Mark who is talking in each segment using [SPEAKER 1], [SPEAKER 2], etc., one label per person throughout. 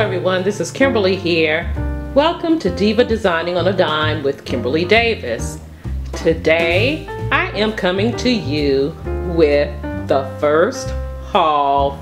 [SPEAKER 1] everyone, this is Kimberly here. Welcome to Diva Designing on a Dime with Kimberly Davis. Today I am coming to you with the first haul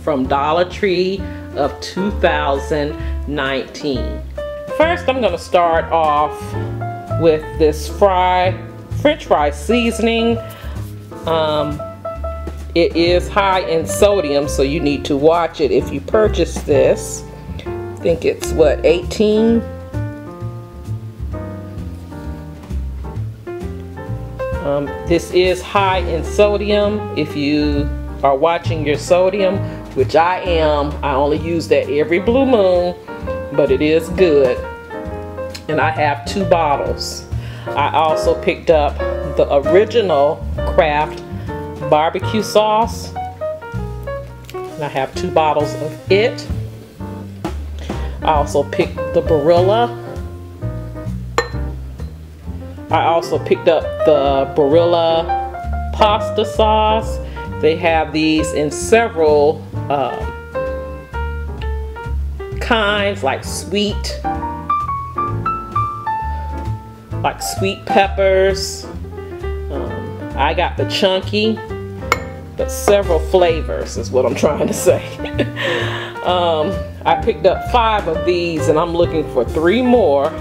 [SPEAKER 1] from Dollar Tree of 2019. First I'm going to start off with this French fry seasoning. It is high in sodium, so you need to watch it if you purchase this. I think it's what, 18? This is high in sodium. If you are watching your sodium, which I am, I only use that every blue moon, but it is good. And I have 2 bottles. I also picked up the original Kraft barbecue sauce, and I have 2 bottles of it. I also picked the Barilla. I also picked up the Barilla pasta sauce. They have these in several kinds, like sweet peppers. I got the chunky, but several flavors is what I'm trying to say. I picked up 5 of these, and I'm looking for 3 more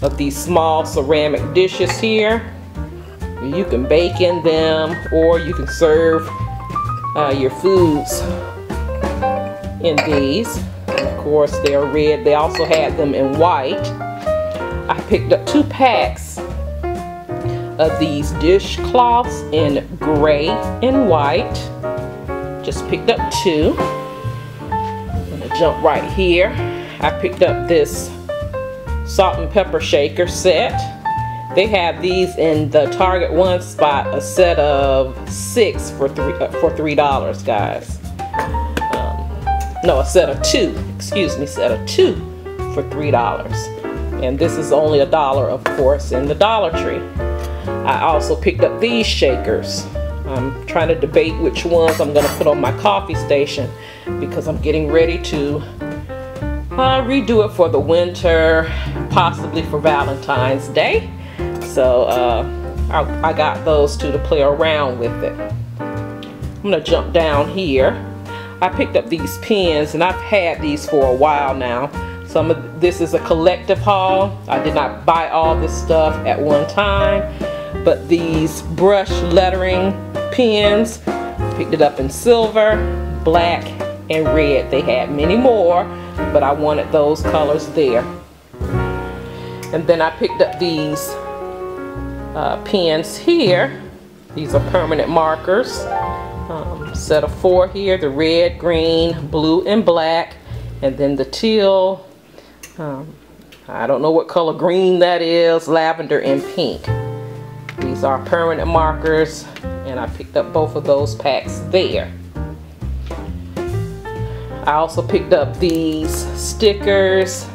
[SPEAKER 1] of these small ceramic dishes here. You can bake in them, or you can serve your foods in these. Of course, they're red. They also had them in white. I picked up 2 packs of these dishcloths in gray and white. Just picked up 2. I'm gonna jump right here. I picked up this salt and pepper shaker set. They have these in the Target one spot, a set of 6 for $3, guys. No, a set of 2. Excuse me, set of 2 for $3. And this is only $1, of course, in the Dollar Tree. I also picked up these shakers. I'm trying to debate which ones I'm going to put on my coffee station, because I'm getting ready to redo it for the winter, possibly for Valentine's Day. So I got those 2 to play around with it. I'm going to jump down here. I picked up these pens, and I've had these for a while now. This is a collective haul. I did not buy all this stuff at one time. But these brush lettering pens, picked it up in silver, black, and red. They had many more, but I wanted those colors there. And then I picked up these pens here. These are permanent markers. Set of 4 here, the red, green, blue, and black. And then the teal, I don't know what color green that is, lavender, and pink. These are permanent markers, and I picked up both of those packs there. I also picked up these stickers,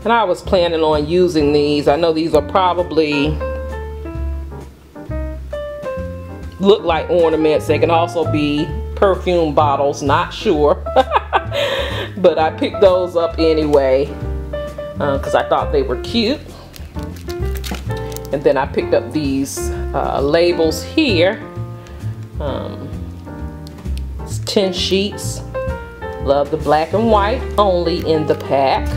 [SPEAKER 1] and I was planning on using these. I know these are probably look like ornaments. They can also be perfume bottles, not sure. But I picked those up anyway because I thought they were cute. And then I picked up these labels here. It's 10 sheets. Love the black and white only in the pack.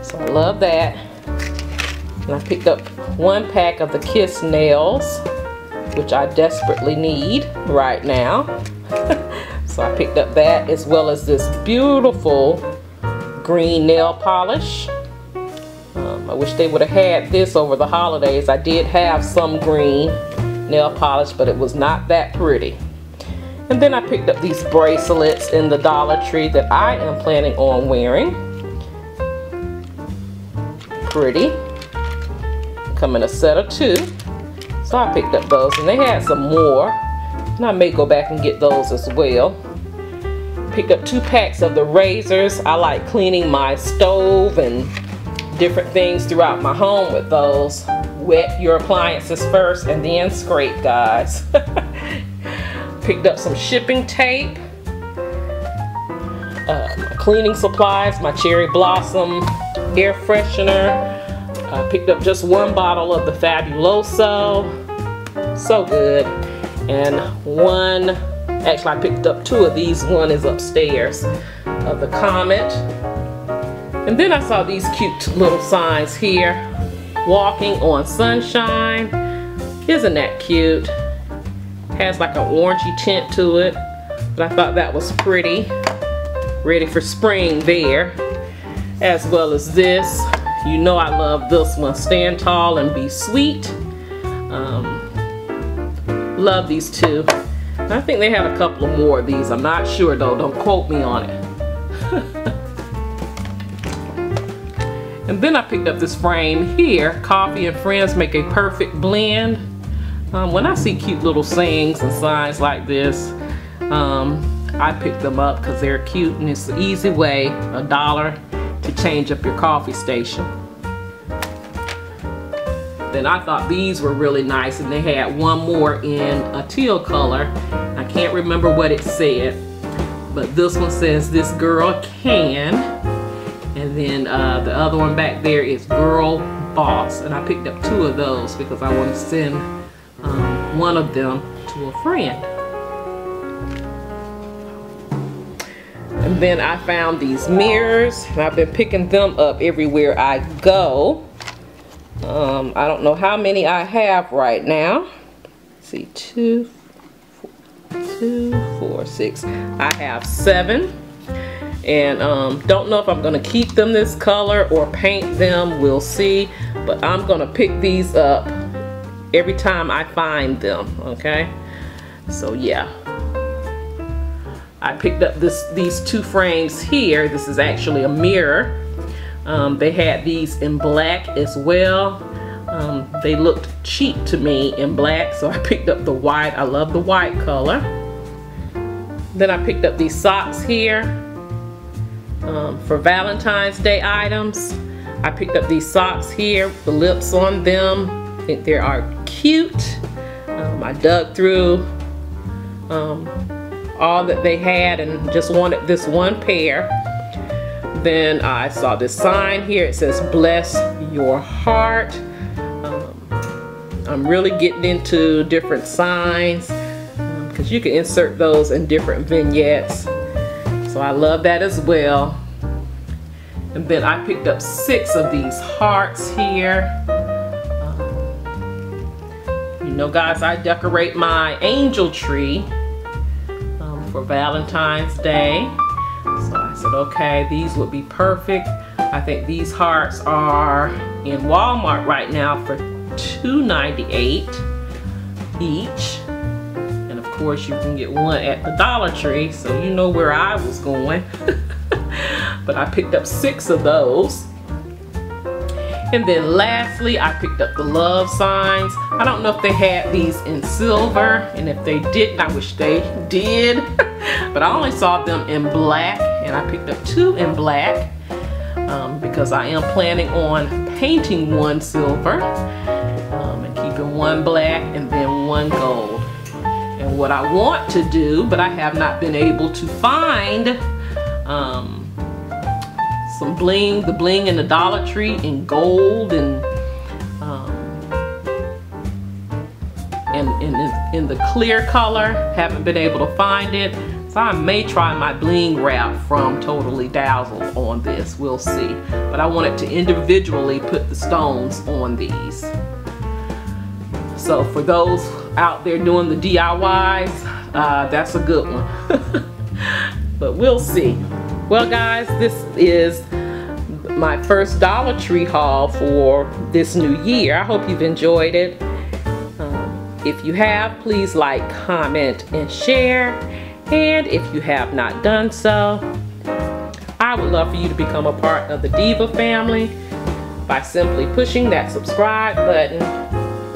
[SPEAKER 1] So I love that. And I picked up 1 pack of the Kiss nails, which I desperately need right now. So I picked up that, as well as this beautiful green nail polish. I wish they would have had this over the holidays. I did have some green nail polish, but it was not that pretty. And then I picked up these bracelets in the Dollar Tree that I am planning on wearing. Pretty. Come in a set of 2. So I picked up those, and they had some more. And I may go back and get those as well. Picked up 2 packs of the razors. I like cleaning my stove and different things throughout my home with those. Wet your appliances first and then scrape, guys. Picked up some shipping tape. My cleaning supplies, my cherry blossom air freshener. I picked up just one bottle of the Fabuloso, so good, and actually I picked up two of these. One is upstairs, of the Comet. And then I saw these cute little signs here, walking on sunshine. Isn't that cute? Has like an orangey tint to it, but I thought that was pretty. Ready for spring there. As well as this, you know I love this one, Stand Tall and Be Sweet. Love these two. I think they have a couple of more of these. I'm not sure though, don't quote me on it. And then I picked up this frame here, Coffee and Friends Make a Perfect Blend. When I see cute little sayings and signs like this, I pick them up because they're cute and it's an easy way, $1, to change up your coffee station. Then I thought these were really nice, and they had one more in a teal color. I can't remember what it said, but this one says "This Girl Can," and then the other one back there is "Girl Boss," and I picked up two of those because I want to send one of them to a friend. And then I found these mirrors, and I've been picking them up everywhere I go. I don't know how many I have right now. Let's see, 2, 4, 6. I have 7. And don't know if I'm going to keep them this color or paint them. We'll see. But I'm going to pick these up every time I find them. Okay. So yeah. I picked up these two frames here. This is actually a mirror. They had these in black as well. They looked cheap to me in black, so I picked up the white. I love the white color. Then I picked up these socks here for Valentine's Day items. I picked up these socks here, the lips on them. I think they are cute. I dug through all that they had and just wanted this one pair. Then I saw this sign here. It says "Bless Your Heart." I'm really getting into different signs because you can insert those in different vignettes. So I love that as well. And then I picked up 6 of these hearts here. You know, guys, I decorate my angel tree for Valentine's Day. So I said, okay, these would be perfect. I think these hearts are in Walmart right now for $2.98 each. And of course, you can get one at the Dollar Tree, so you know where I was going. But I picked up 6 of those. And then lastly, I picked up the love signs. I don't know if they had these in silver, and if they didn't, I wish they did. But I only saw them in black, and I picked up 2 in black because I am planning on painting one silver and keeping one black and then one gold. And what I want to do, but I have not been able to find some bling, the bling in the Dollar Tree in gold and in the clear color. Haven't been able to find it. So I may try my bling wrap from Totally Dazzled on this. We'll see. But I wanted to individually put the stones on these. So for those out there doing the DIYs, that's a good one. But we'll see. Well guys, this is my first Dollar Tree haul for this new year. I hope you've enjoyed it. If you have, please like, comment, and share. And if you have not done so, I would love for you to become a part of the Diva family by simply pushing that subscribe button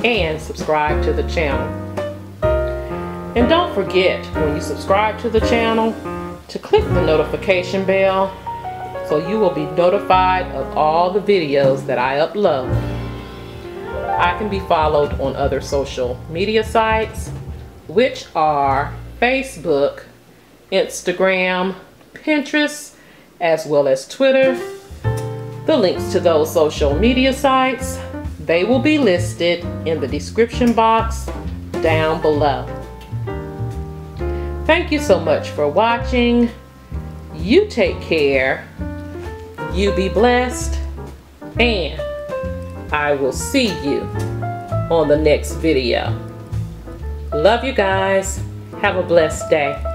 [SPEAKER 1] and subscribe to the channel. And don't forget, when you subscribe to the channel, to click the notification bell so you will be notified of all the videos that I upload. I can be followed on other social media sites, which are Facebook, Instagram, Pinterest, as well as Twitter. The links to those social media sites, they will be listed in the description box down below. Thank you so much for watching. You take care. You be blessed. And I will see you on the next video. Love you guys. Have a blessed day.